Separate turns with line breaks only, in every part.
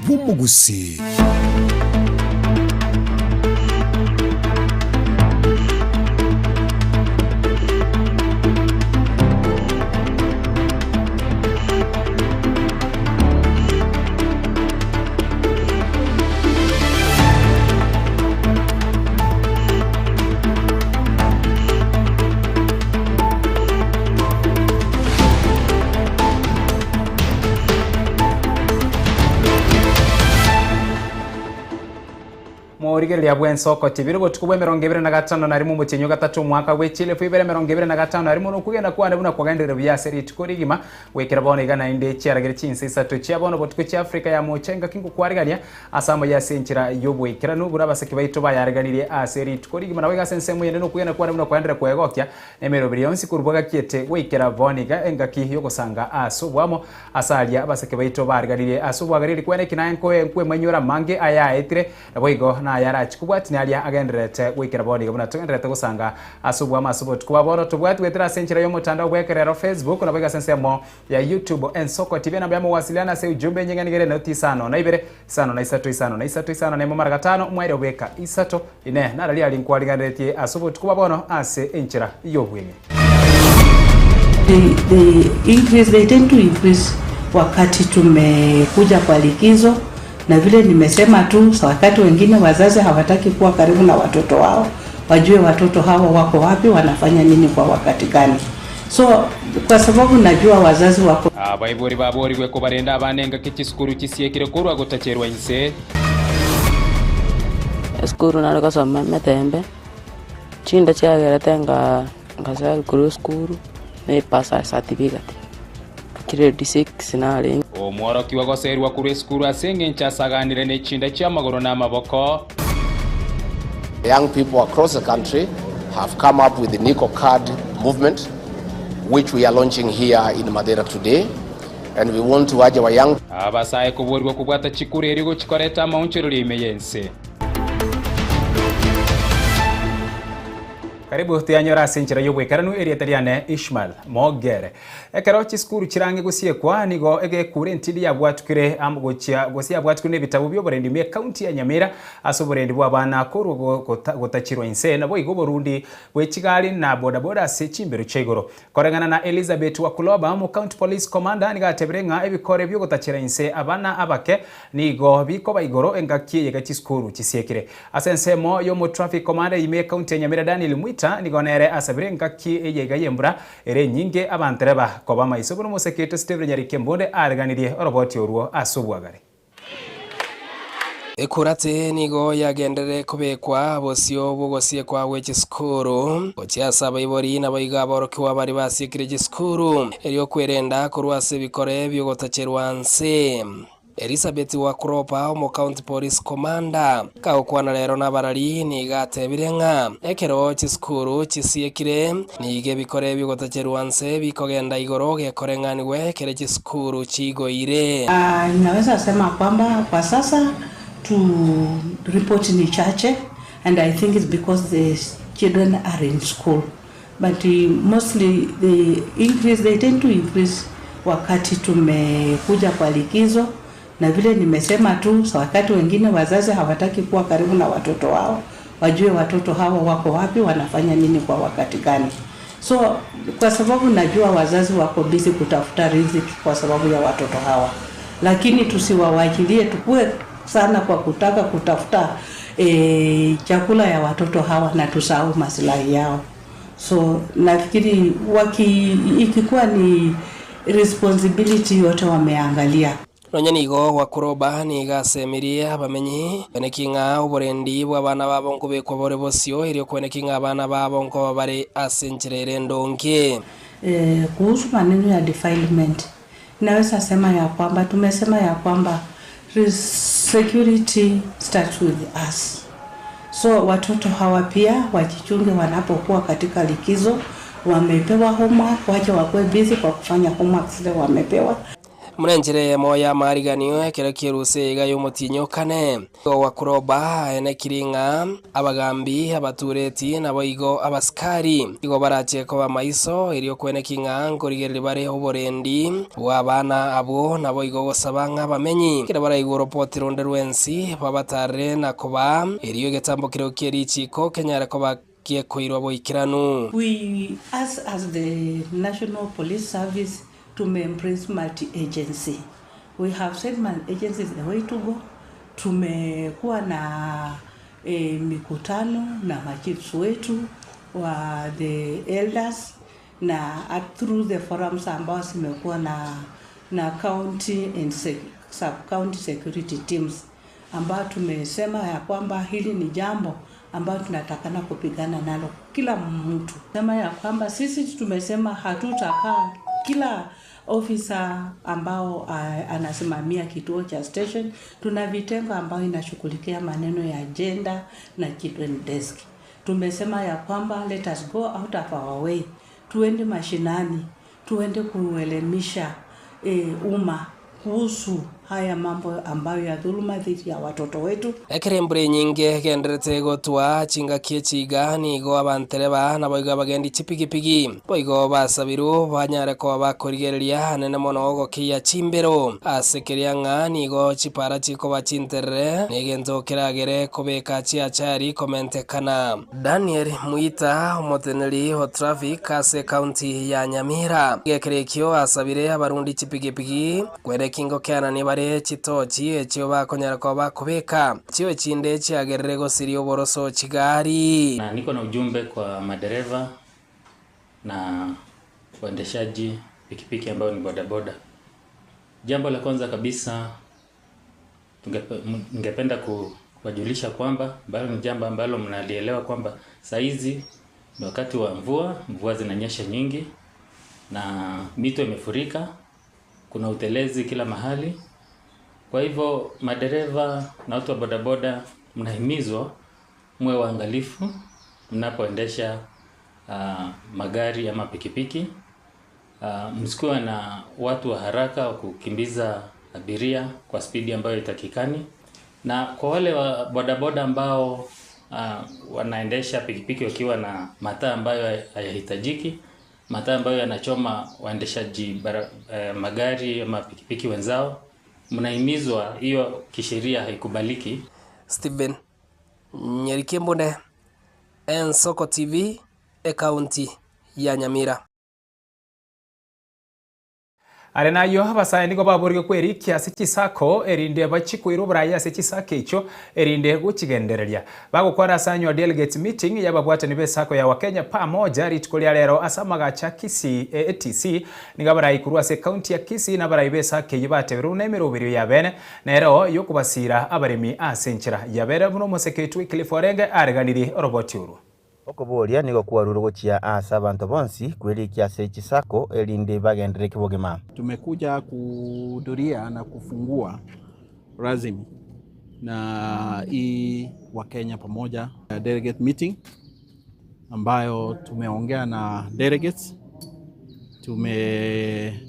bw'umugusi.
Morigeli ya bwen soko tibiri botukubwe 25 na rimu mutinyo gatatu mwaka wechile fibere 25 na rimu nokugenda kwana buna kwagendere bya seri tukorigima wekera bone igana inde cyaragere cyinse satu cyabona botukwe cya Afrika ya mucenga kingu kwariganya asamo ya senchira yobwe kera nubura baseke bayito bayaraganiriye aseri tukorigima nawe gasense muyende nokugenda kwana buna kwagendere kwegokya nemero biliyonsi kurubwaga kiete wekera bone ga engaki yo gusanga asubwamo asalia baseke bayito baraganiriye asubwagariri kwene kinayenko enkwe manyura mange aya etire naboigo na yara chikubwati nalia agendrete wikira bodi gabuna tugendrete gusanga asubwa masubo tukubaboro tubwati wetira senchira yo mutandao bwekerero Facebook na bega sensemo ya YouTube Ensoko TV na byamo wasiliana se ujumbe nyenganigere na 9 na ibere 5 na 3 na 3 na mara 5 mwere obeka 3 ine na rali ali nkwaliganrete asubo tukubabono ase enchira yo bwenge.
They tend to increase wakati tumekuja kwa likizo. Na vile nimesema tu wakati wengine wazazi hawataki kuwa karibu na watoto wao, wajue watoto hao wako wapi, wanafanya nini kwa wakati gani. So kwa sababu najua wazazi wako
abayibori babori gwe ko barenda abanenga kichisukuru kisiekire kurwa gotacherwa inse
skuru na ka soma metembe chinda chagera tenga ngasa kuru skuru ne pasa certificate grade 6 nari
omworo kiwa goserwa kuri skuru asenge nchasaganire ne chinda cha magoro na maboko.
Young people across the country have come up with the Nico card movement, which we are launching here in Madeira today, and we want to urge our young
abasaye kuburwa kubwata chikureri go chikoreta maunchiruri imeyense. Karibu tuyanyora senchira yobwe karanu area tariane Ishmael Mogere ekero chiskuru chirange gusie kwa nigo ege kurentidi ya bwatukire amgochia gosia bwatukune bitabu byo borendi me county ya Nyamira asoborendi bwa bana korugo gotachirwa inse na boigo Burundi wechigali na bodaboda se chimbero chegoro korengana na Elizabeth wa Kuloba mu county police commander niga teberenga ebikore byo gotachira inse abana abake nigo biko baigoro engakie yega chiskuru chisiekire asensemo yo mo traffic commander ime county ya Nyamira Daniel nigonere asabire ngaki eyega yembura ere nyinge abantereba koba maisoburu musekete Steve Nyarike mbonde araganirie roboti oruo asubwagare
ekurate nigo yagendere kubekwa bosio bugosie kwa weche skuru ochiasa bayibori na bayigaboro kwa bari basikire giskuru eriyo kwerenda kurwase bikore byo gotacherwanse. Elizabeth wa Kuropa mu county police commander kaokwana rero nabarari ni gatebirenga ekero chiskuru chisiekire nige bikore bigotacherwanse bikogenda igoro gekorenganiwe kere chiskuru chigoire.
Naweza sema kwamba kwa sasa tu report ni chache, and I think it's because the children are in school, but mostly they tend to increase wakati tumekuja kwa likizo. Na vile nimesema tu wakati wengine wazazi hawataki kuwa karibu na watoto wao, wajue watoto hao wako wapi, wanafanya nini kwa wakati gani. So kwa sababu najua wazazi wako busy kutafuta riziki kwa sababu ya watoto hawa, lakini tusiwawachilie tukue sana kwa kutaka kutafuta chakula ya watoto hawa na tusahau maslahi yao. So nafikiri ikikuwa ni responsibility yote wameangalia.
Nonyanigo wa Kuroba ni gasemirie abamenyi benekinga uborendi bw'abana babo nkubekwa bore bosio iriyo kwenekinga abana babo nko bari asenchirere ndonke.
Kuhusu maneno ya defilement, naweza sema ya kwamba tumesema ya kwamba security starts with us. So watoto hawa pia wajichunge wanapokuwa katika likizo, wamepewa homework, waje wakwe busy kwa kufanya homework zile wamepewa.
munenjere moya mariganio kero kiruse ga yomutinyo kane wa kuroba ene kiringa abagambi abatureti nabo igo abaskari igo barache ko bamaiso iriyo kwene kinga ngorigerere bare oborendi wabana abo nabo igo gosabanga bamenyi kira bara igo report ronde rwensi babatare nakoba iriyo getambo kiro kirichiko kenyara koba
we as the National Police Service to embrace multi-agency. We have said multi-agency is the way to go. Tumekuwa na mikutano na machiefs wetu wa the elders na through the forums ambao zimekuwa na county and sub-county security teams ambao tumesema ya kwamba hili ni jambo ambao tunatakana kupigana nalo kila mtu. Sema ya kwamba sisi tumesema hatutakaa kila officer ambao anasimamia kituo cha station. Tuna vitengo ambao inashughulikia maneno ya gender na children desk. Tumesema ya kwamba let us go out of our way. Tuende mashinani, tuende kuelimisha umma kuhusu haya mambo ambayo ya dhuluma dhidi ya watoto wetu.
Ekerembure nyinge genderete gotwa chinga kiechiga ni go abantereba na boiga bagendi chipigipigi boigo basabiru banyare ko bakorigereria nene mono go kia chimbero asekeria ngani go chipara chiko bachinterere negento kiragere kobeka chiachari komente kana. Daniel Muita moteneri ho traffic ase county ya Nyamira gekerekio asabire abarundi chipigipigi kwere kingo kana ni bare chitochi echyo bakonyara ko bakobeka chiwe chinde chiagerere go sirio boroso chigari.
Na niko na ujumbe kwa madereva na waendeshaji pikipiki ambao ni bodaboda. Jambo la kwanza kabisa ningependa kuwajulisha kwamba bado ni jambo ambalo mnalielewa kwamba saa hizi ni wakati wa mvua zinanyesha nyingi na mito imefurika, kuna utelezi kila mahali. Kwa hivyo madereva na watu wa bodaboda mnahimizwa mwe waangalifu mnapoendesha magari ama pikipiki. Msikuwe na watu wa haraka wa kukimbiza abiria kwa spidi ambayo itakikani. Na kwa wale wa bodaboda ambao wanaendesha pikipiki wakiwa na mataa ambayo hayahitajiki, mataa ambayo yanachoma waendeshaji magari ama pikipiki wenzao, mnahimizwa hiyo kisheria haikubaliki.
Steven Nyerikembone, Ensoko TV, county ya Nyamira.
Arenayo abasani go baburyo kweri kiasi kisako erinde bachikwiro buraya se kisake icho erinde guchigendereria bagukora sanyo delegate meeting yababwatani besako ya Wakenya pamoja ritikolia lero asamaga cha Kisii ATC nigabara ikurwa se county ya Kisii na bara ibesake yibateberu nemero birio ya bene nero yokubasira abaremi asenchira yabere buno moseketu Cliforenge areganiri robotiuru
Okoboria nigo kuaruru gochia asa abantu bonsi kweli kiasi chisako erinde bagendere kibogema.
Tumekuja kuhudhuria na kufungua rasmi na hii Wakenya pamoja delegate meeting ambayo tumeongea na delegates,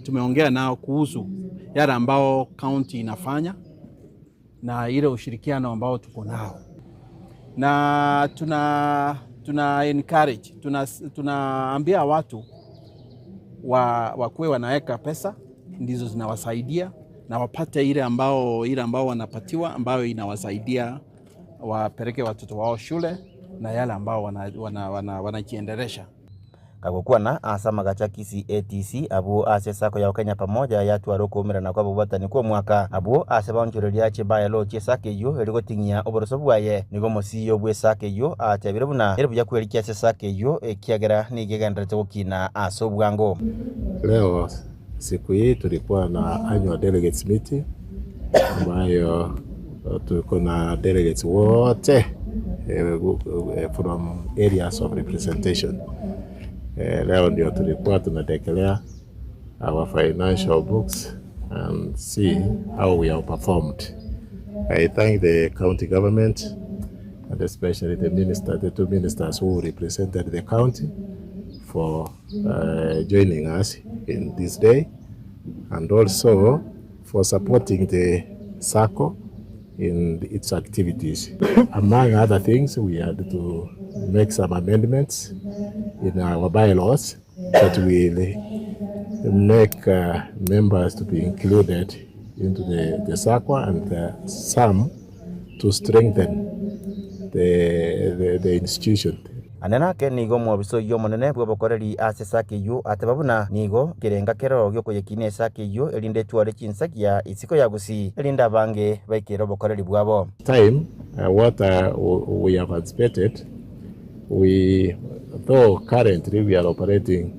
tumeongea nao kuhusu yale ambao county inafanya na ile ushirikiano ambao tuko nao, na tuna encourage, tunaambia watu wakuwe wanaweka pesa ndizo zinawasaidia na wapate ile ambao wanapatiwa ambayo inawasaidia wapeleke watoto wao shule na yale ambao wanajiendelesha.
Kagokuwa na asamaga cha Kisii ATC abo asesako ya Kenya pamoja yatu arokomera na kwa bobata niko mwaka abo asebanjureria chibaya lo chesake yo erigotingia oboroso bwaye nigo mosiyo bwesake yo atabire buna erubuya kwerikia sesake yo ekiagera nigegendera gukina aso bwango.
Leo siku hii tulikuwa na annual delegates meeting ambayo tulikuwa na delegates wote from areas of representation. Leo ndio tulikuwa tunadekelea our financial books and see how we have performed. I thank the county government and especially the two ministers who represented the county for joining us in this day, and also for supporting the SACCO in its activities. Among other things, we had to make some amendments in our bylaws that will make members to be included into the SACCO and some to strengthen the institution.
Anena ke nigo mwabiso yo monene bwa bokoreri ase sakeyo atebabuna nigo kirenga kero gyo kuyekine sakeyo elinde tware kinsakia isiko yagusi elinda bange baikero bokoreri bwabo.
Time what we have anticipated, though currently we are operating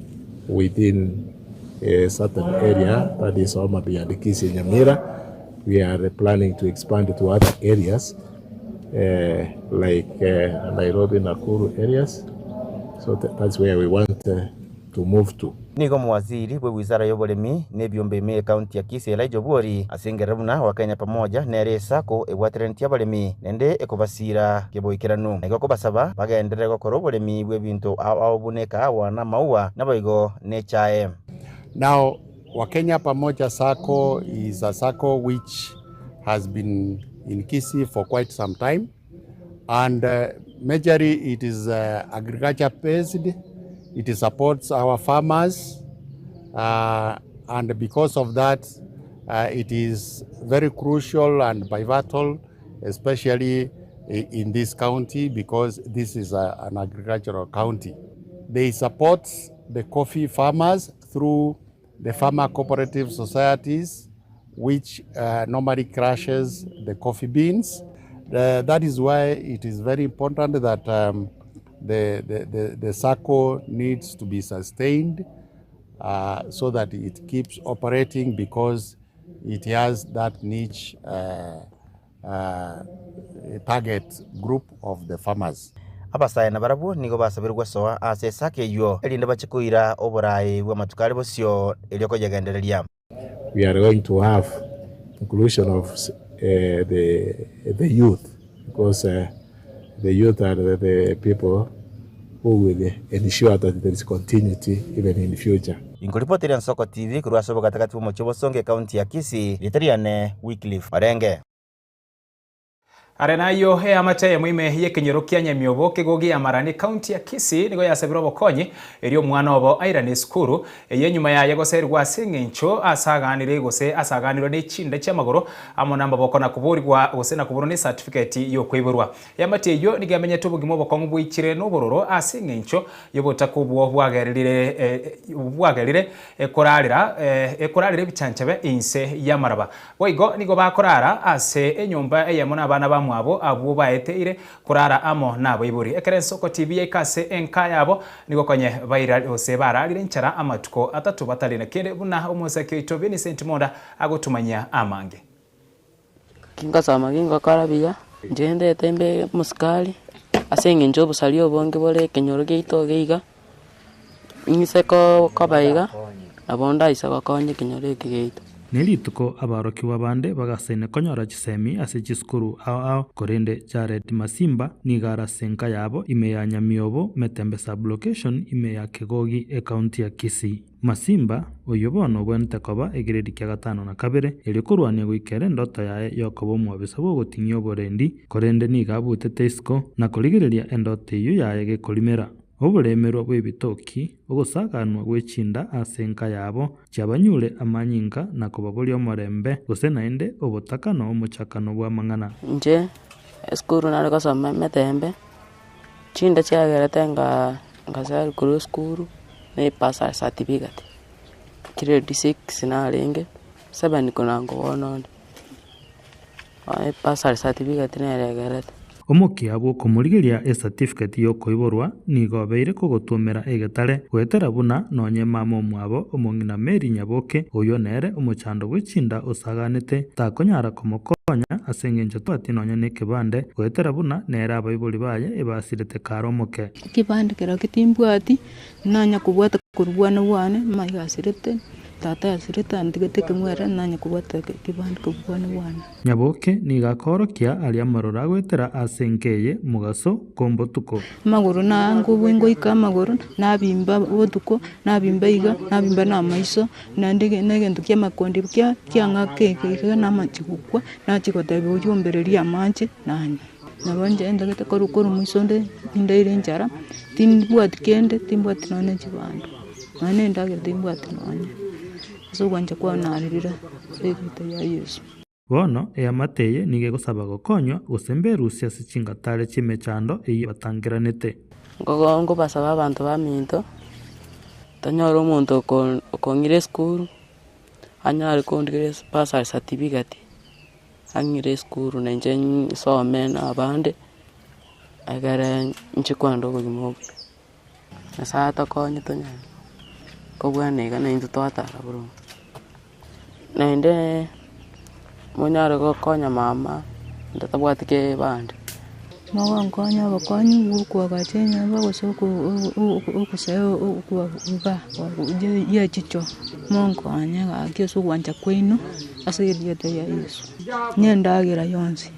within a certain area, that is Homabay and Kisii Nyamira, we are planning to expand to other areas like Nairobi, Nakuru areas. So that's where we want to move to.
Nigo mwaziri wa wizara ya ubolemi nebyombe me kaunti ya Kisii Elijah Bwori asengerabuna wakenya pamoja nere SACCO ewaterenti abalemi nende ekobasira keboikiranu nigo kobasaba bagendere gokora ubolemi bwebintu ao buneka wana maua naboigo nechae.
Now Wakenya Pamoja SACCO is a SACCO which has been in Kisii for quite some time, and majorly it is agriculture based. It supports our farmers, and because of that, it is very crucial and pivotal, especially in this county, because this is an agricultural county. They support the coffee farmers through the farmer cooperative societies, which normally crushes the coffee beans. That is why it is very important that the SACCO needs to be sustained so that it keeps operating, because it has that niche target group of the farmers.
Abasaya na barabu nigo basabirwa soa ase sakeyo elinde bachikuira oborai bwa matukali bosio elioko yagendereria.
We are going to have inclusion of the youth, because the youth are the people who will ensure that there is continuity even in the future.
Inkuripoteri Nsoko TV kurwa sobo katakati mu Chibosonge kaunti ya Kisii Litariane Wycliffe Marenge.
Arenayo he amate mwime ye kinyoro kya Nyamiobo kigogi amarani county ya Kisii nigo yasabiro bokonyi erio mwana obo airane skuru ye nyuma ya yagoserwa singencho asaganire gose asaganiro ne chinda cyamagoro amonamba bokona kuburirwa gose na kuburo ne certificate yo kwiburwa yamate yo nigamenye tubugimo bokongu bwikire no bororo asingencho yobotakubwo bwagerire ekorarira bichanchabe inse yamaraba boigo nigo bakorara ase enyumba eyamona abana ba abo abo baeteire kurara amo nabo iburi ekere Nsoko TV ekase enka yabo nigo konye viral osebara alire nchara amatuko atatu batalina kende buna umosake itobe ni Sentimonda agotumanya amange
kinga sama kinga karabia njende tembe muskali asenge njobo salio bonge bole kenyoro geito geiga inseko kabaiga abonda isaka konye kenyoro geito
Nelituko abaroki wabande bagasene konyora chisemi ase chiskuru ao korende Jared Masimba nigara senka yabo ime ya Nyamiobo metembe sublocation ime ya Kegogi e county ya Kisii. Masimba oyobono bwente koba egredi kya 5 na 2 elikurwane gwikere ndoto yae yokobo mwabisabo gotinyo oborendi korende nigabute tesco na koligereria endoto iyo yae gekolimera. Obulemerwa bw'ebitoki ogosaganwa gwechinda asenka yabo cyabanyure amanyinga nakobabuli omorembe gose naende obutaka no omuchakano bwa mangana
nje skuru nare kasoma metembe chinda cyagerete ngasal kuru skuru ne pasa certificate grade 6 na lenge 7 kunango wono ai pasa certificate ne regerete
omokia abo komurigeria certificate yo koiborwa nigobeire kogotumera egetare gwetera buna nonye mama mwabo omongina Mary Nyaboke oyo nere omuchando gwechinda osaganete takonyara komokonya asengenje twati nonye nekebande gwetera buna nere abaibuli baye ebasirete karomoke
kibande kero kitimbwati nanya kubwata kurwana wane maigasirete tata yasirita ndigete kimwera nanye kubata kibandi kubwana bwana
Nyaboke ni gakorokia aria marora gwetera asenkeye mugaso kombotuko
maguru na ngubwingo ikamaguru nabimba botuko nabimba iga nabimba na maiso na ndege negento kya makondi kya ngake na machikukwa na chikotabe ujumbereria manje nanye nabanje endagete korukuru muisonde indaire njara timbwat kende timbwat none chibando nane ndagete timbwat none so gwanje kwa naririra sekita ya Yesu
bono eamateye nige gusaba gokonywa gusemberusia sichingatare chimechando iyi batangiranete
ngo basaba abantu baminto tanyora umuntu okongire school anyari kondire pasa certificate angire school nenje some na abande agara nchikwando kugimo asa tokonye tonya kobwane kana into twatara bro nende munyara gokonya mama ndatabwatike bande
mawangonya bakonyi ukwa gachenya bagosoko ukusayo ukwa uga ya chicho mongonya gakeso gwanja kwino asiriete ya Yesu nyendagira yonsi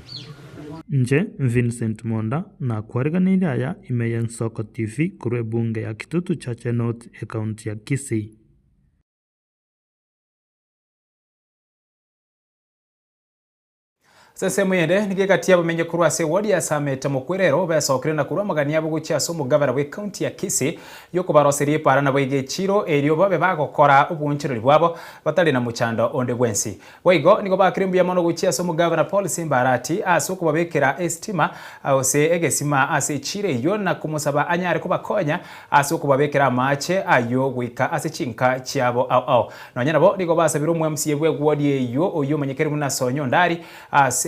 nje Vincent Monda na kwariganira aya Imeya Soko TV kuri bunge ya Kitutu Chache North account ya Kisii.
Sese muyende nigekatia bumenye kurwa se wodi ya Sameta mukwerero besokire na kurwa magani yabo gucyaso mugabara we county ya Kisii yoko baroserie para na bwege chiro elio babe bagokora ubunchiro bwabo batali na muchando onde gwensi weigo nigo bakirembu ya mono gucyaso mugabara policy mbarati asoko babekera estima ose egesima ase chire yo na kumusaba anyare kubakonya asoko babekera mache ayo gwika ase chinka cyabo au nonyana bo nigo basabira umwe bwe wodi eyo oyo menyekere muna sonyo ndari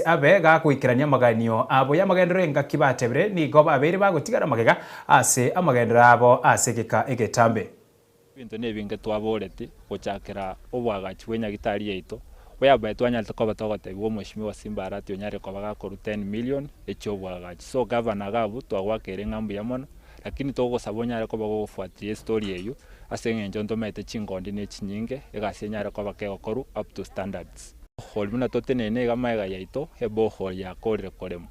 abe gakwikirania maganio abo yamagendero enga kibatebere ni goba abere bagotigara magega ase amagendero abo asegeka egetambe
bintu nebinge twaborete gochakera obwagachi wenyagitari yeito weyaba twanyalta koba togotebiwo mweshimi wa Simbarati onyare koba gakuru 10 million echobwagachi so governor gabu twagwakere ngambu yamono lakini togosabonyare koba gofuatia story eyo asengenjo ntomete chingondi nechinyinge egasenyare koba kegokoru up to standards holmuna totenene gamaega yaito hebo hol ya korire koremo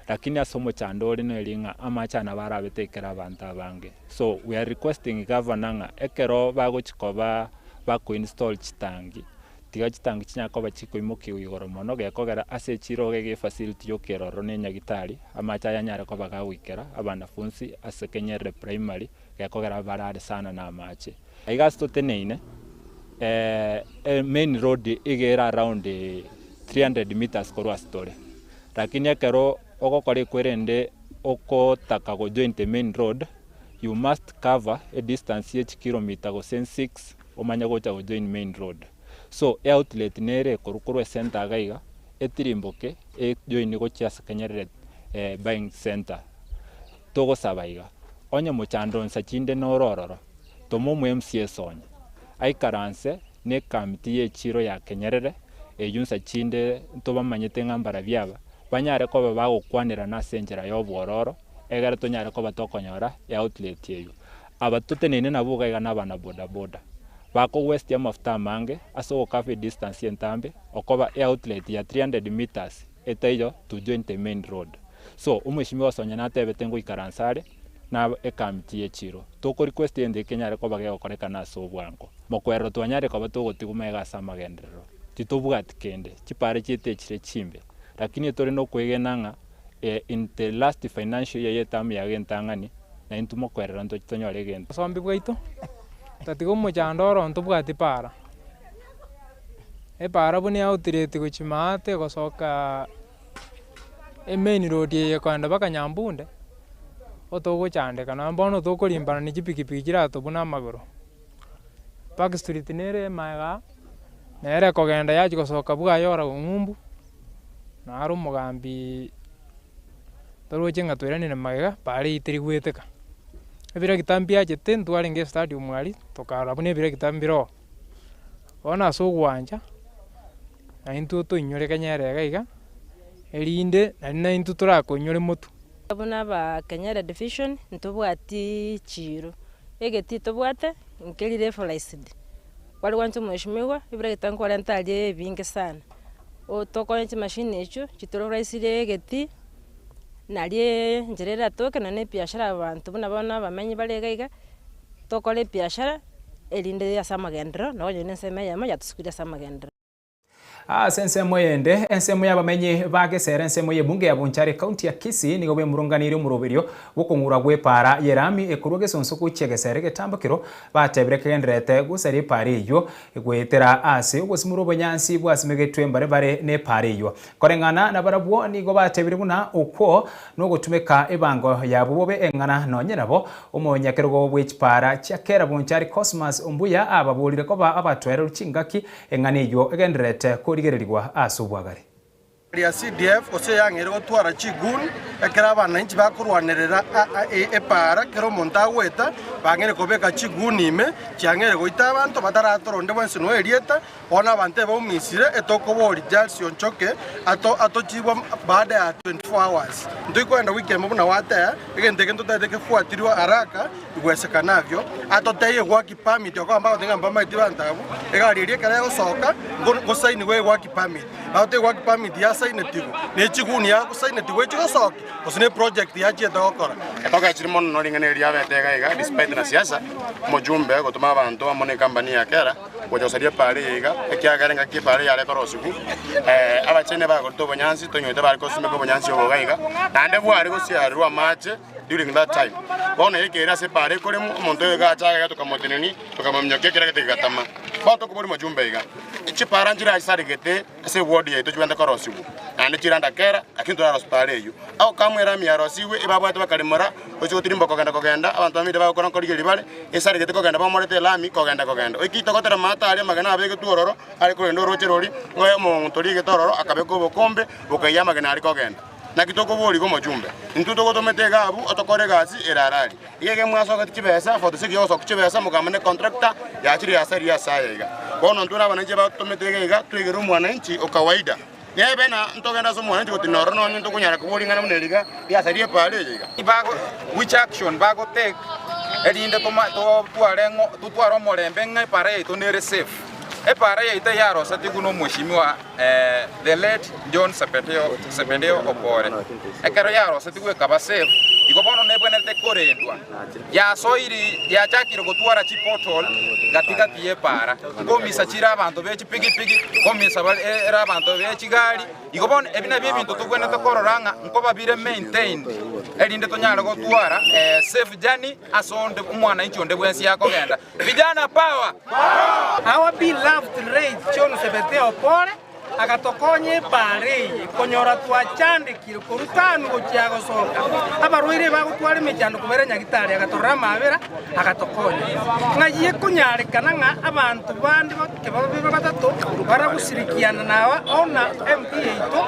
lakini asomo chandori no elinga amachana barabetekera abantu abange so we are requesting governor ekero bagochikoba bako install chitangi tiga chitangi chinyakoba chiko imoki igoro mono gekogera ase chiro gege facility yokeroro nenyagitari amacha yanyare koba gawikera abanafunzi ase Kenyere primary gekogera barare sana na amache aigasto teneine main road igera around 300 meters korwa story lakini ekero okokore kwerende okotaka go join the main road you must cover a distance each kilometer go 6 omanya gocha go join main road so outlet nere korukuru center gaiga etirimboke join go chiasa Kenyere buying center togo sabaiga onye mochando nsachinde norororo tomo MCA sonye aikaranse ne kamiti ye chiro ya Kenyerere eyunsa chinde ntoba manyete ngambara byaba banyare ko bagokwanira na senjera yo bwororo egara tonyare ko batokonyora ya outlet yeyo abatutenene nabo gaiga nabana boda boda bako west ya mafuta mange aso cafe distance yentambe okoba outlet ya 300 meters etayo to join the main road so umweshimi wasonya natebete ngo ikaransare na ekamiti ye chiro toko request ende Kenyare ko bage okoreka na so bwanko mokwero twanyare ko batogotiguma ega magenderero titobwat kende chipare chite chire chimbe lakini tore no kwegenanga in the last financial year yetam ya gentangani na intumo kwerera ndo tonyore gento
sombi bwaito tatigo mujandoro ntubwati para para buni outirete gochimate gosoka main road ye kwanda baka Nyambunde otogo chande kana mbono to kolimbana ni chipikipiki kirato buna magoro Park Street nere maega nere kogenda yachi gosoka bwa yora ngumbu na aro mugambi toro chenga twerani na maega pare itiri gweteka ebira kitambia jete ntware nge stadium mwali tokara bune ebira kitambiro ona so gwanja na intu to inyore Kenyere gaiga elinde na intu tora ko inyore motu
abuna ba Kenyere division ntubwati chiro egeti tubwate nkelire folaisidi kwali kwanza mheshimiwa ibra gitango rentalie bingi sana o tokonye machine echo chitoro raisire geti nalie njerera toke na ne biashara abantu buna bana bamenyi balegaiga tokole biashara elinde ya samagendro no nyene nseme yama yatusukira samagendro
Ensemo yende ensemo y'abamenyi bagesera ensemo y'ebunge ya Bonchari county ya Kisii nigo bwe murunganire umuroberio gukungura gwepara yerami ekuruge sonso kuchegesere getambukiro batebire kendrete gusari pari yo gwetera ase ugosimuro bonyansi bwasimegetwe bare ne pari yo korengana na barabwo nigo batebire buna okwo no gutumeka ebango yabo bobe engana no nyerabo umonyakerogo bwechipara chakera Bonchari Cosmas Ombuya ababolire ko abatwera ruchingaki engani yo egendrete rigererigwa asubwagare
ya CDF ose yangere gutwara chigun ekera abana inchi bakurwanerera epara kero montagweta bangere kobeka chigunime cyangere goita abantu bataratoronde bwense no erieta ona bante bomisire etokobori jalsi onchoke ato chibwa baada ya 24 hours ndikwenda weekend mubuna wate egenteke ntotete fuatirwa haraka igwesekanavyo atoteye work permit yokwamba otenga mbamba itibantabu egaririe kare gosoka gosaini we work permit baute work permit ya saine tigo nechiguni ya saine tigo chigosoka osine project ya cheta gokora etoka chirimo no ringaneria betega iga despite na siasa mojumbe gotuma abantu amone company ya kera gojosaria pare iga ekiagarenga kipare yale korosiku abachene bagoto bonyansi tonyoite bari kosime ko bonyansi obogaiga nande bwari gosiarwa mache during that time bona ekera se pare kore omonto egachaga tukamoteneni tukamamnyoke kera ketegatama bato ko bori mojumbe iga chipara njira isarigete ase ward yeto chwanda korosiku ande chiranda kera akinto ra hospital eyo au kamwera miarosiwe ibabwate bakarimora ochotirimba kogenda abantu amide bakora korigeri bale isarigete kogenda bamorete lami kogenda ikito gotera mata ali magana abege tuororo ali korendo rocherori ngoye muntu lige tororo akabeko bokombe bokaya magana ali kogenda na kitoko boli ko mojumbe ntuto gotomete gabu otokore gazi erarali yege mwaso gati chibesa foto sigi yoso chibesa mukamane contractor ya chiri ya sari ya sayega bono ntuna bananje ba tomete ga twigero mwananchi o kawaida yebe na ntogenda so mwananchi gotinoro no nto kunyara kubolingana muneliga ya sari pale yega
ibago which action bago take elinde to tuarengo tutwaro molembe ngai pare to nere safe epara yaita yaro satikuno mheshimiwa the late John Sependeo Opore ekero yaro satikwe kabasef ikobono nebwenete korendwa ya soiri ya chakiro gotwara chipotol gatigati yepara komisa chira abantu bechi pigi komisa era abantu bechi gari ikobono ebina bibintu tugwenete kororanga nkoba bire maintained elinde tonyara gotwara safe journey asonde umwana inchi onde bwensi yako genda vijana power
our beloved late John Sependeo Opore agatokonye pare konyora twachandikire kurutanu gochiago soka abarwire bagutware mechando kubera nyagitari agatorra mabera agatokonye ngagiye kunyarikana nga abantu bandi bakeba batatu baragusirikiana nawa ona MP ito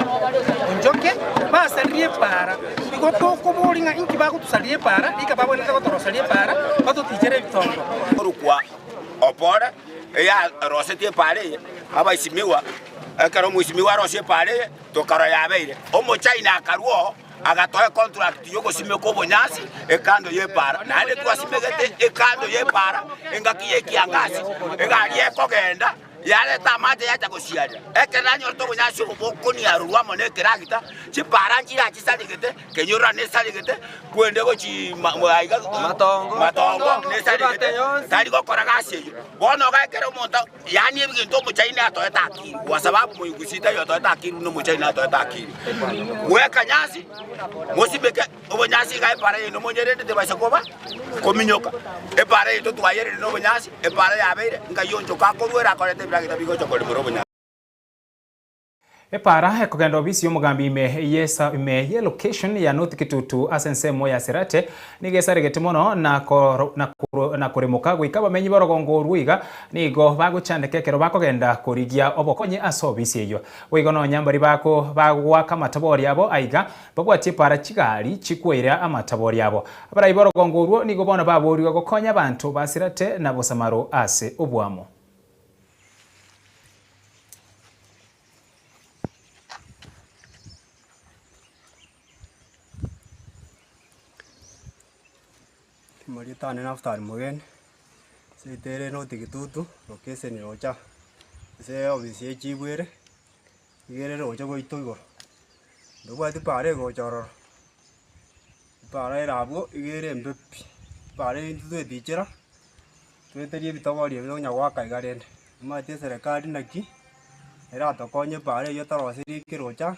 onjoke basarie para igoto koboringa inki bagutusarie para ikababone gotorosarie para batutijere bitongo
urukwa Opore ya rosetie pare abaisimiwa ekaro muisimiwa rosie pare tokaro yabeire omo China akaruo agatoe contract yoko simeko bonyasi ekando yepara nale twasimegete ekando yepara engakiye kiangasi egalie kogenda yale tamate yacha gosiaria ekenanyo to bonyasi obokoni arurwa mone keragita chipara njira chisaligete kenyora ne saligete kwende gochi matongo ne saligete tali gokora gasi bono gakero monta yani ebintu mu China atoeta akiri kwa sababu muyugusita yo atoeta akiri no mu China atoeta akiri weka nyasi mosibeke obonyasi ga para no monyerende te basakoba kominyoka e para ito twayere no bonyasi e para yabeire ngayonjo kakorwera korete biragita bigocho kole morobonya
epara ekogenda obisi yomugambi ime location ya North Kitutu asensemo ya Serate nigesaregete mono na kuremuka gwika bamenyi borogongo rwiga nigo baguchandeke kero bakogenda kurigia obokonye asobisi eyo wigo no nyambari bako bagwaka matabori abo aiga bagwatie para chigari chikwera amatabori abo abarayi borogongo rwo nigo bona baboriwa gokonya abantu ba Serate na bosamaro ase obwamo
Maritane naftari mugen Sitere no tikitutu lokese ni ocha. Se obisi chibwere. Igere rocha go itoigo. Ndobati pare go choror. Pare rabo igere mbepi. Pare intu edichera. Tweterie bitawari byo waka igarende. Mate serikali naki. Era tokonye pare yo tarosiri kirocha.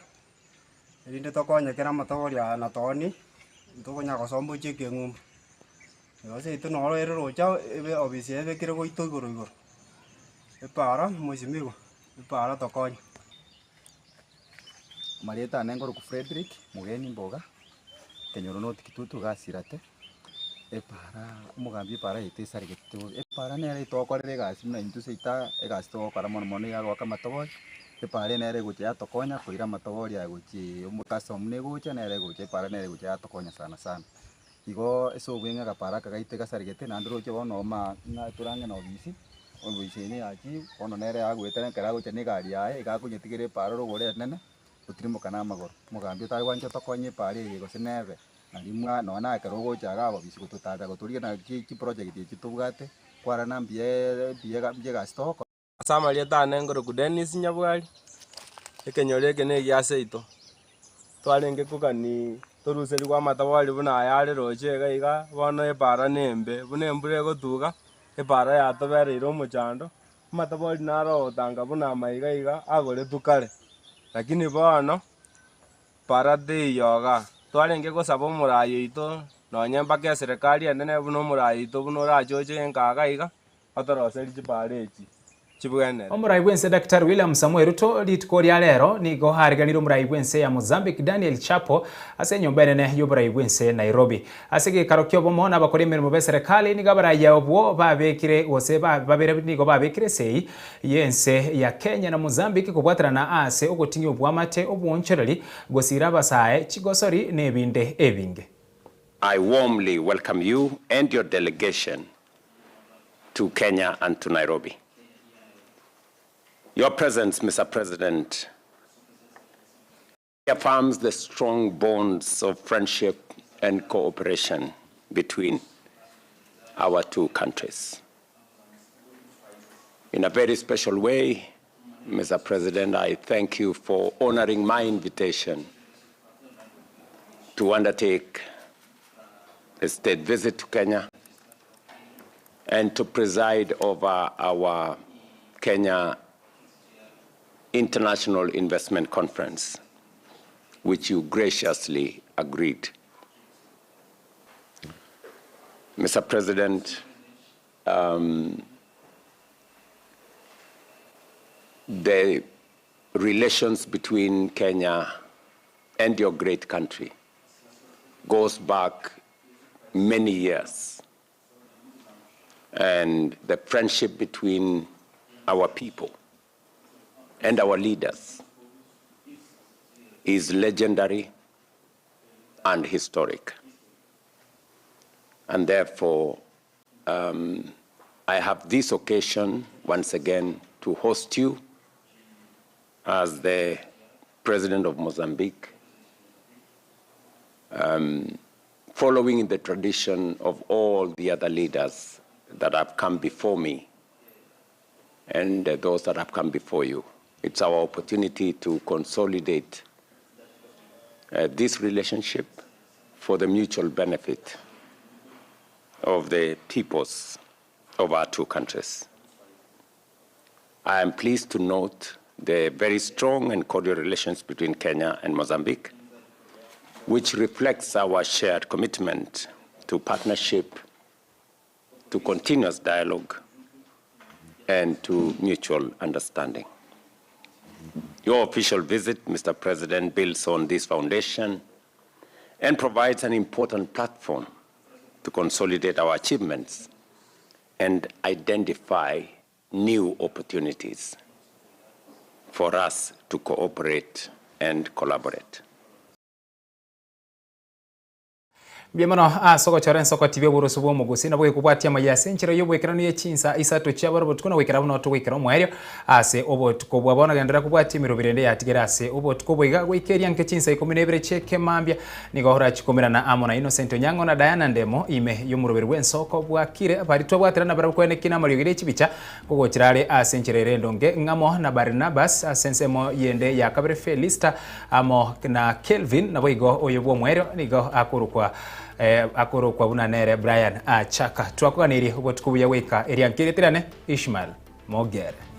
Erinde tokonye kera matawari na toni. Tokonya gosombo cheke ngum. Yose itu no ero rocha ebe obisi ebe kire go itoigo igor. Para mwesimigo. Para tokonye.
Marieta nengoro ku Frederick mugeni mboga kenyoro no tikitutu gasirate epara mugambi para itesari gitu epara nere tokorere gasi na intu seita egasi to para mono ya gwaka matobori epara nere gucha tokonya kuira matobori ya guchi umukasa omne gucha nere gucha para nere gucha tokonya sana igo eso bwenga kapara kagaite gasari gete na ndro cho no ma na turange no bisi obisi ni achi ono nere agwetene kara gucha ni gari yae igakunyetigire para ro gore nene utirimo kana magoro mugambi tari wancho tokonye pare yego seneve na limwa nona karogo chaga bisi gututata guturie na ki project iki tubwate kwara na mbie ga stock
asama lieta nengoro ku Dennis Nyabwali ekenyoreke ne giaseito twarenge kugani toruseri kwa matabwali buna yare roche gaiga bono epara nembe buna mbure gotuga epara ya tobere iro muchando matabwali naro tanga buna maiga agore tukare lakini bono para de yoga twarenge gosaba omurayo ito nonyemba ke serikali ene buno omurayo ito buno rajoche enkaga iga atoroseri chiparechi chibwene
omurai bwense Dr. William Samuel Ruto litiko lya lero nigo hariganira omurai bwense ya Mozambique Daniel Chapo ase nyomba enene y'oburai bwense Nairobi ase gikaro kyobomo n'abakora emirimo be serikali nigo abarai obwo babekire gose babere nigo babekire sei yense ya Kenya na Mozambique kubwaterana ase ogotinya obwamate obwonchereri gosira abasae chigosori n'ebinde ebinge.
I warmly welcome you and your delegation to Kenya and to Nairobi. Your presence, Mr. President, affirms the strong bonds of friendship and cooperation between our two countries. In a very special way, Mr. President, I thank you for honoring my invitation to undertake a state visit to Kenya and to preside over our Kenya International Investment Conference, which you graciously agreed. Mr. President, the relations between Kenya and your great country goes back many years, and the friendship between our people and our leaders is legendary and historic. And therefore, I have this occasion once again to host you as the President of Mozambique, following in the tradition of all the other leaders that have come before me and those that have come before you. It's our opportunity to consolidate this relationship for the mutual benefit of the peoples of our two countries. I am pleased to note the very strong and cordial relations between Kenya and Mozambique, which reflects our shared commitment to partnership, to continuous dialogue, and to mutual understanding. Your official visit, Mr. President, builds on this foundation and provides an important platform to consolidate our achievements and identify new opportunities for us to cooperate and collaborate.
Biemano soko chore soko TV burusu bwo mugusi na bwe kubwatia mayase nchiro yo bwekera ni chinsa isato chabaro botukuna wekera buno to wekera mwerio ase obotuko bwabona gendera kubwatia mirobirende yatigera ase obotuko bwiga gwekeria nke chinsa 12 cheke mambia nigohora chikomera na Amona Innocent Onyango na Diana Ndemo ime yo murobiri wensoko bwakire bari to bwatera na barakwene kina marigire chibicha gogo chirare ase nchirere ndonge ngamo na Barnabas asensemo yende ya kabere Felista amo na Kelvin na bwigo oyo bwo mwerio nigo akoro kwa buna nere Brian Chaka twakuganiri ubwo tukubuya weka eriankiretirane Ishmael Mogere.